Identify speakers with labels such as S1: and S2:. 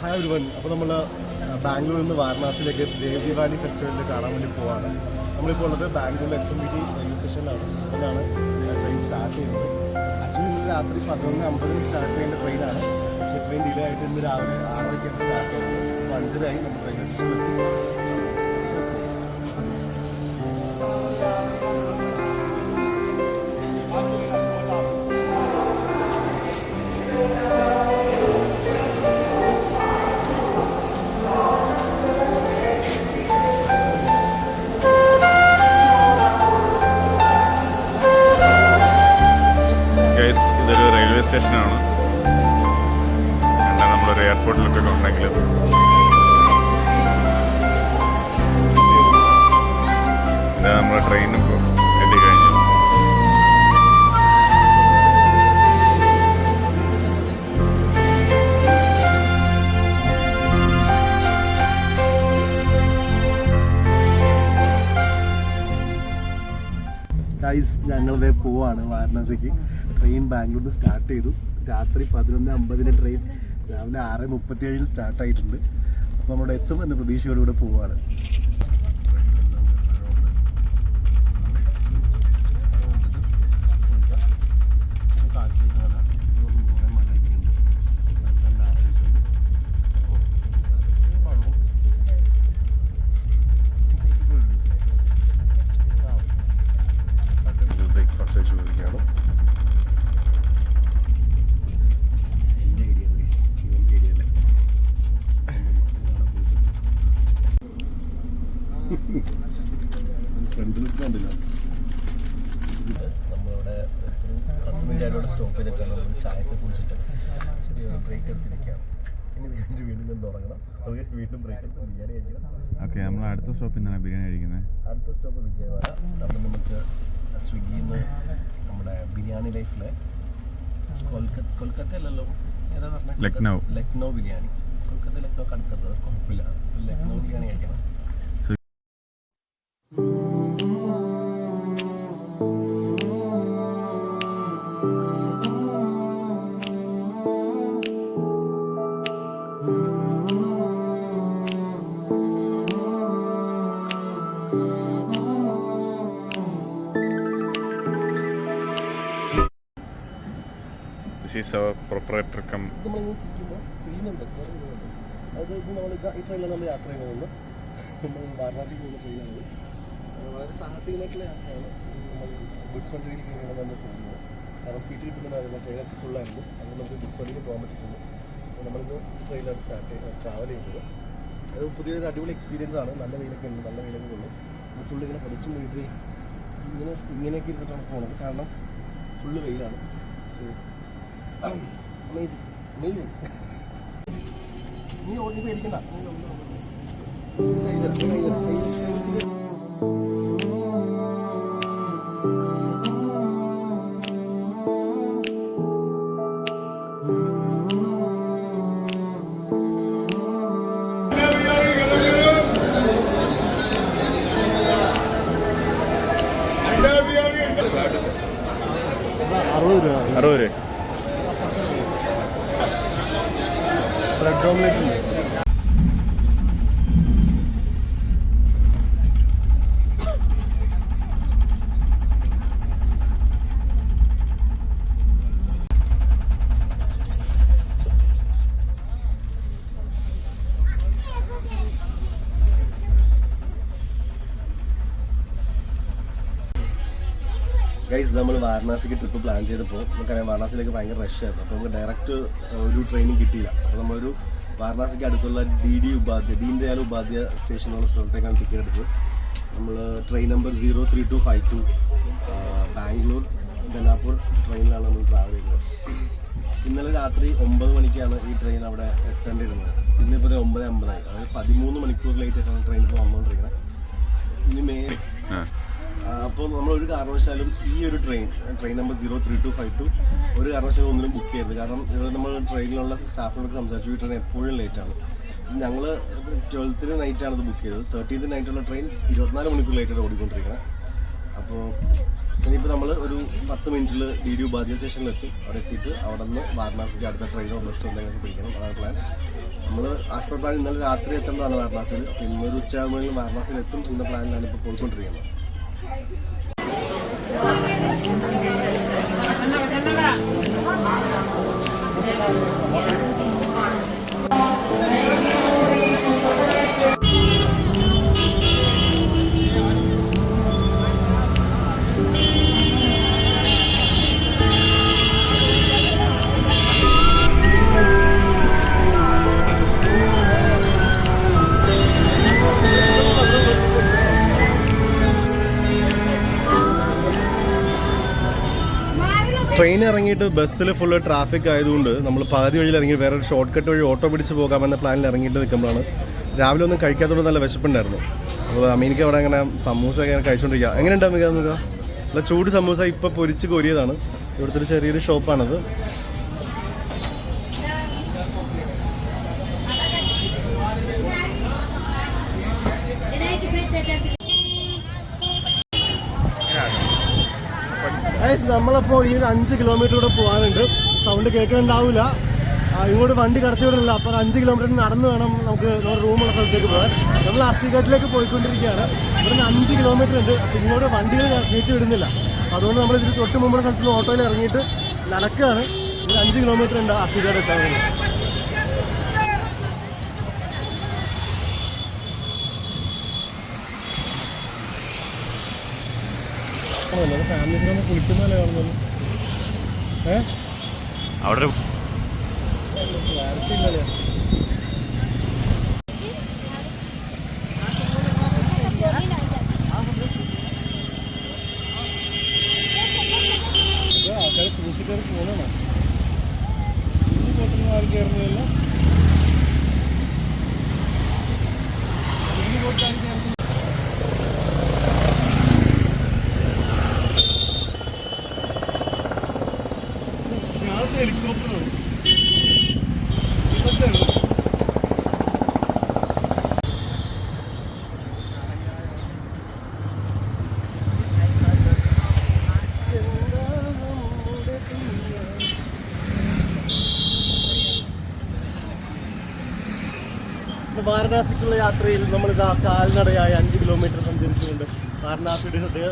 S1: Hi everyone. അപ്പോൾ നമ്മൾ ബാംഗ്ലൂരിൽ നിന്ന് വാരണാസിയിലേക്ക് ദേവ് ദിവാലി ഫെസ്റ്റിവലിൽ കാണാൻ വേണ്ടി പോവാണ്. നമ്മളിപ്പോൾ ഉള്ളത് ബാംഗ്ലൂർ SMBT റെയിൽവേ സ്റ്റേഷനിലാണ്. അതിലാണ് ട്രെയിൻ സ്റ്റാർട്ട് ചെയ്യുന്നത്. ആക്ച്വലി ഇന്ന് രാത്രി 11:50 സ്റ്റാർട്ട് ചെയ്യേണ്ട ട്രെയിനാണ്. പക്ഷേ ട്രെയിൻ ഡിലേ ആയിട്ട് ഇന്ന് രാവിലെ 6:00 സ്റ്റാർട്ട് ചെയ്യുന്നത്. അപ്പോൾ 5:30 നമ്മൾ റെയിൽവേ സ്റ്റേഷനിലെത്തി.
S2: ഇതൊരു റെയിൽവേ സ്റ്റേഷനാണ്. എന്നാൽ നമ്മളൊരു എയർപോർട്ടിലൊക്കെ ഉണ്ടെങ്കിലും ഇതാ നമ്മുടെ ട്രെയിനും എത്തിക്കഴിഞ്ഞു.
S1: ഗൈസ്, ഞങ്ങളിതേ പോവാണ് വാരണാസിക്ക്. ട്രെയിൻ ബാംഗ്ലൂരിൽ സ്റ്റാർട്ട് ചെയ്തു. രാത്രി 11:50 ട്രെയിൻ രാവിലെ 6:37 സ്റ്റാർട്ടായിട്ടുണ്ട്. അപ്പോൾ നമ്മുടെ എത്തുമെന്ന പ്രതീക്ഷയോടുകൂടെ പോവാണ്. ബ്രേക്ക്ഫാസ്റ്റ് കഴിച്ചു കൊടുക്കുകയാണ്. ഫ്രണ്ടിലേക്ക് കണ്ടില്ല. നമ്മളിവിടെ 10 മിനിറ്റായിട്ട് സ്റ്റോപ്പ് ചെയ്തിട്ടാണ്. നമ്മൾ ചായയൊക്കെ കുടിച്ചിട്ട് ശരി ഒരു ബ്രേക്ക് എടുത്തിരിക്കുകയാണ്. ഇനി ഇത് കഴിഞ്ഞ് വീണ്ടും തുടങ്ങണം. അത് വീണ്ടും ബ്രേക്ക് എടുത്ത് ബിരിയാണി കഴിക്കണം.
S2: ഓക്കെ, നമ്മൾ അടുത്ത സ്റ്റോപ്പിൽ നിന്നാണ് ബിരിയാണി കഴിക്കുന്നത്.
S1: അടുത്ത സ്റ്റോപ്പ് വിജയവാഡ. അവിടെ നമുക്ക് സ്വിഗ്ഗിയിൽ നിന്ന് നമ്മുടെ ബിരിയാണി ലൈഫിലെ കൊൽക്കത്ത അല്ലല്ലോ, ഏതാ പറഞ്ഞത്? ലക്നൗ ബിരിയാണി. കൊൽക്കത്ത ലക്നൗ അടുത്തത് കുഴപ്പമില്ല. ലക്നൗ ബിരിയാണി കഴിക്കണം.
S2: This is our proprietor come.
S1: നമ്മളിങ്ങനെ തിരിക്കുമ്പോൾ ചെയ്യുന്നുണ്ട്. അത് ഇത് നമ്മൾ ഈ ട്രെയിനിലാണ് നമ്മൾ യാത്ര ചെയ്യുന്നത്. നമ്മൾ വാരണാസിക്ക് പോകുന്ന ട്രെയിനാണ്. വളരെ സാഹസികമായിട്ടുള്ള യാത്രയാണ്. നമ്മൾ ഗുഡ്സ് വണ്ടിയിൽ കയറിയാണ് നമ്മൾ പോകുന്നത്. കാരണം സീറ്റ് കിട്ടുന്നതായിരുന്നു. ട്രെയിനൊക്കെ ഫുള്ളായിരുന്നു. അതുകൊണ്ട് നമുക്ക് ഗുഡ്സ് വണ്ടിയിൽ പോകാൻ പറ്റിയിട്ടുണ്ട്. അപ്പോൾ നമ്മളിന്ന് ട്രെയിനിലാണ് ട്രാവൽ ചെയ്യുന്നത്. അത് പുതിയൊരു അടിപൊളി എക്സ്പീരിയൻസ് ആണ്. നല്ല വെയിലൊക്കെ ഉണ്ട്, നല്ല വെയിലൊക്കെ ഉള്ളു. ഫുള്ള് ഇങ്ങനെ പഠിച്ചും വീട്ടിൽ ഇങ്ങനെയൊക്കെ ഇരുന്നിട്ടാണ് പോകുന്നത്. കാരണം ഫുള്ള് വെയിലാണ്. So amazing. നീ ഓടി പേടിക്കണ്ട.
S2: ₹60.
S1: ബ്രെഡ് ഓംലെറ്റ് ഉണ്ട്. ഗൈസ്, നമ്മൾ വാരണാസിക്ക് ട്രിപ്പ് പ്ലാൻ ചെയ്തപ്പോൾ നമുക്കറിയാം വാരണാസിയിലേക്ക് ഭയങ്കര റഷ് ആയിരുന്നു. അപ്പോൾ നമുക്ക് ഡയറക്റ്റ് ഒരു ട്രെയിനും കിട്ടിയില്ല. അപ്പോൾ നമ്മളൊരു വാരണാസിക്ക് അടുത്തുള്ള ദീൻ ദയാൽ ഉപാധ്യായ സ്റ്റേഷൻ എന്ന സ്ഥലത്തേക്കാണ് ടിക്കറ്റ് എടുത്തത്. നമ്മൾ ട്രെയിൻ നമ്പർ 03252 ബാംഗ്ലൂർ ബെനാപ്പൂർ ട്രെയിനിലാണ് നമ്മൾ ട്രാവൽ ചെയ്തത്. ഇന്നലെ രാത്രി 9 മണിക്കാണ് ഈ ട്രെയിൻ അവിടെ എത്തേണ്ടിയിരുന്നത്. ഇന്നിപ്പോൾ 9:50. അതായത് 13 മണിക്കൂർ ലേറ്റ് ആയിട്ടാണ് ട്രെയിൻ ഇപ്പോൾ വന്നുകൊണ്ടിരിക്കുന്നത്. ഇനി അപ്പോൾ നമ്മളൊരു കാരണവശാലും ഈ ഒരു ട്രെയിൻ നമ്പർ 03252 ഒരു കാരണവശാലും ഒന്നിനും ബുക്ക് ചെയ്യരുത്. കാരണം ഇവിടെ നമ്മൾ ട്രെയിനിലുള്ള സ്റ്റാഫിനോട് സംസാരിച്ചു. ഈ ട്രെയിൻ എപ്പോഴും ലേറ്റാണ്. ഞങ്ങൾ 12th നൈറ്റാണ് ഇത് ബുക്ക് ചെയ്തത്. 13th നൈറ്റുള്ള ട്രെയിൻ 24 മണിക്കൂർ ലേറ്റാണ് ഓടിക്കൊണ്ടിരിക്കുന്നത്. അപ്പോൾ അപ്പോൾ ഇനിയിപ്പോൾ നമ്മൾ ഒരു 10 മിനിറ്റിൽ DD ഉപാധ്യ സ്റ്റേഷനിലെത്തും. അവിടെ എത്തിയിട്ട് അവിടെ നിന്ന് വാരണാസിക്ക് അടുത്ത ട്രെയിനോ ബസ്സോ എന്തെങ്കിലും പിടിക്കണം. അതാണ് പ്ലാൻ. നമ്മൾ ആസ് പെർ പ്ലാൻ ഇന്നലെ രാത്രി എത്തേണ്ടതാണ് വാരണാസിയിൽ. അപ്പോൾ ഇന്നൊരു ഉച്ചയാകുമ്പോഴേക്കും വാരണാസിയിൽ എത്തും എന്ന പ്ലാനിലാണ് ഇപ്പോൾ പോയിക്കൊണ്ടിരിക്കുന്നത്. ട്രെയിൻ ഇറങ്ങിയിട്ട് ബസ്സിൽ ഫുള്ള് ട്രാഫിക് ആയതുകൊണ്ട് നമ്മൾ പകുതി വഴിയിൽ ഇറങ്ങി വേറൊരു ഷോർട്ട് കട്ട് വഴി ഓട്ടോ പിടിച്ച് പോകാമെന്ന പ്ലാനിൽ ഇറങ്ങിയിട്ട് നിൽക്കുമ്പോഴാണ് രാവിലെ ഒന്നും കഴിക്കാത്തതുകൊണ്ട് നല്ല വിശപ്പുണ്ടായിരുന്നു. അപ്പോൾ അമീനിക്ക് അവിടെ അങ്ങനെ സമൂസ ഒക്കെ കഴിച്ചുകൊണ്ടിരിക്കുക. എങ്ങനെയുണ്ട് അമീക? നമുക്ക് നല്ല ചൂട് സമൂസ ഇപ്പോൾ പൊരിച്ച് കോരിയതാണ്. ഇവിടുത്തെ ഒരു ചെറിയൊരു ഷോപ്പാണത്. നമ്മളപ്പോൾ ഈ 5 കിലോമീറ്റർ കൂടെ പോകാനുണ്ട്. സൗണ്ട് കേൾക്കുന്നുണ്ടാവില്ല. ഇങ്ങോട്ട് വണ്ടി കടത്തി വിടുന്നില്ല. അപ്പോൾ 5 കിലോമീറ്റർ നടന്ന് വേണം നമുക്ക് നമ്മുടെ റൂമുള്ള സ്ഥലത്തേക്ക് പോകാൻ. നമ്മൾ അസിഘട്ടിലേക്ക് പോയിക്കൊണ്ടിരിക്കുകയാണ്. ഇവിടുന്ന് 5 കിലോമീറ്റർ ഉണ്ട്. അപ്പോൾ ഇങ്ങോട്ട് വണ്ടികൾ കയറ്റി വിടുന്നില്ല. അതുകൊണ്ട് നമ്മൾ ഇതിന് തൊട്ട് മുമ്പുള്ള സ്ഥലത്ത് ഓട്ടോയിൽ ഇറങ്ങിയിട്ട് നടക്കുകയാണ്. ഇത് 5 കിലോമീറ്റർ ഉണ്ട് അസിഘട്ട് എത്താൻ വേണ്ടി. ഫാമിലി കുളിക്കുന്നതല്ലേ കാണുന്നത്.
S2: അവിടെ
S1: ആൾക്കാർ ക്രൂസിൽ പോകണോ? ബോട്ടിൽ ആരും കയറുന്നില്ല. ബോട്ടിൽ ആരും കയറുന്നില്ല. ഹെലികോപ്റ്ററാണ്. വാരണാസിക്കുള്ള യാത്രയിൽ നമ്മളിതാ കാൽനടയായി 5 കിലോമീറ്റർ സഞ്ചരിച്ചുകൊണ്ട് വാരണാസിയുടെ ഹൃദയ